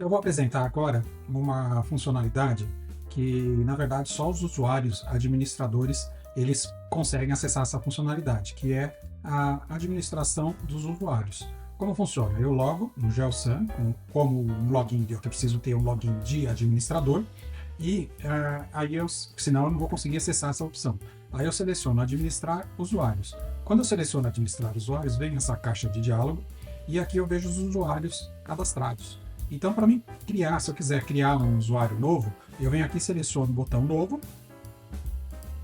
Eu vou apresentar agora uma funcionalidade que, na verdade, só os usuários administradores eles conseguem acessar essa funcionalidade, que é a administração dos usuários. Como funciona? Eu logo no GeoSum, como um login, eu preciso ter um login de administrador, e aí senão eu não vou conseguir acessar essa opção. Aí eu seleciono administrar usuários. Quando eu seleciono administrar usuários, vem essa caixa de diálogo e aqui eu vejo os usuários cadastrados. Então, para mim criar, se eu quiser criar um usuário novo, eu venho aqui, seleciono o botão novo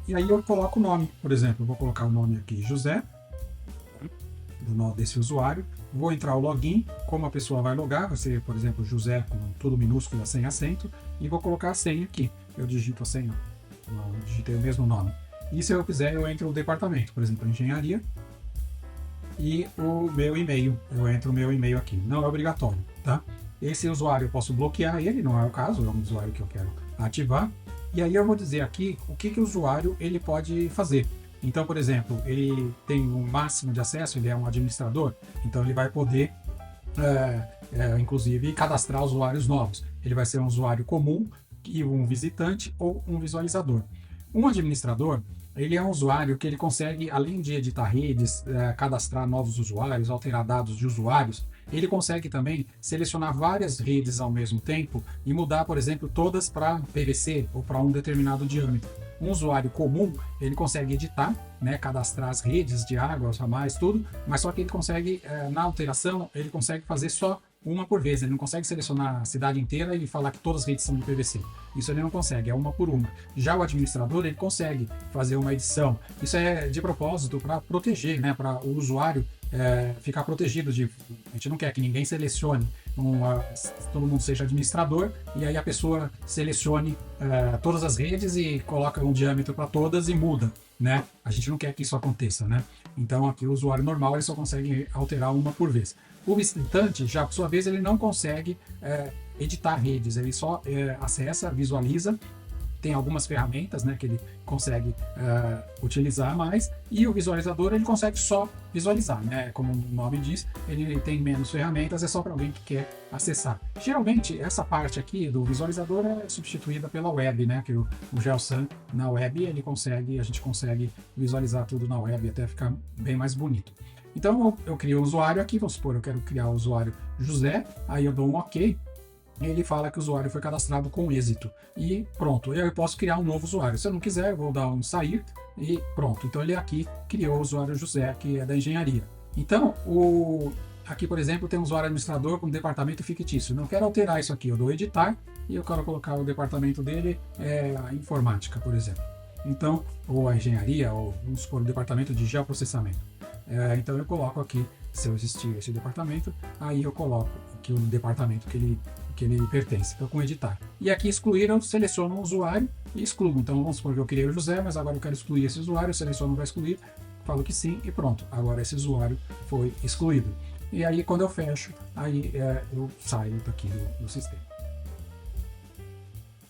e aí eu coloco o nome. Por exemplo, eu vou colocar o nome aqui José, do nome desse usuário. Vou entrar o login, como a pessoa vai logar, vai ser, por exemplo, José com tudo minúsculo, sem acento, e vou colocar a senha aqui. Eu digito a senha, não digitei o mesmo nome. E se eu quiser, eu entro o departamento, por exemplo, engenharia, e o meu e-mail. Eu entro o meu e-mail aqui. Não é obrigatório, tá? Esse usuário eu posso bloquear ele, não é o caso, é um usuário que eu quero ativar. E aí eu vou dizer aqui o que o usuário ele pode fazer. Então, por exemplo, ele tem um máximo de acesso, ele é um administrador, então ele vai poder, inclusive, cadastrar usuários novos. Ele vai ser um usuário comum, e um visitante ou um visualizador. Um administrador, ele é um usuário que ele consegue, além de editar redes, cadastrar novos usuários, alterar dados de usuários, ele consegue também selecionar várias redes ao mesmo tempo e mudar, por exemplo, todas para PVC ou para um determinado diâmetro. Um usuário comum, ele consegue editar, né, cadastrar as redes de água, ramais, tudo, mas só que ele consegue, na alteração, ele consegue fazer só uma por vez. Ele não consegue selecionar a cidade inteira e falar que todas as redes são de PVC. Isso ele não consegue, é uma por uma. Já o administrador, ele consegue fazer uma edição. Isso é de propósito para proteger, né, para o usuário ficar protegido. A gente não quer que ninguém selecione, todo mundo seja administrador, e aí a pessoa selecione todas as redes e coloca um diâmetro para todas e muda, né? A gente não quer que isso aconteça, né? Então aqui o usuário normal ele só consegue alterar uma por vez. O visitante, já por sua vez, ele não consegue editar redes, ele só acessa, visualiza. Tem algumas ferramentas, né, que ele consegue utilizar mais, e o visualizador ele consegue só visualizar, né? Como o nome diz, ele tem menos ferramentas, é só para alguém que quer acessar. Geralmente essa parte aqui do visualizador é substituída pela web, né? Que o GeoSum na web a gente consegue visualizar tudo na web até ficar bem mais bonito. Então eu crio o usuário aqui, vamos supor, eu quero criar o usuário José, aí eu dou um OK. Ele fala que o usuário foi cadastrado com êxito. E pronto, eu posso criar um novo usuário. Se eu não quiser, eu vou dar um sair e pronto. Então ele aqui criou o usuário José, que é da engenharia. Então, aqui, por exemplo, tem um usuário administrador com departamento fictício. Não quero alterar isso aqui, eu dou editar e eu quero colocar o departamento dele, a informática, por exemplo. Então, ou a engenharia, ou vamos supor, o departamento de geoprocessamento. Então eu coloco aqui, se eu existir esse departamento, aí eu coloco aqui o departamento que ele pertence, então com editar. E aqui excluir, eu seleciono um usuário e excluo. Então vamos supor que eu criei o José, mas agora eu quero excluir esse usuário, eu seleciono para excluir, falo que sim e pronto. Agora esse usuário foi excluído. E aí quando eu fecho, aí eu saio daqui do sistema.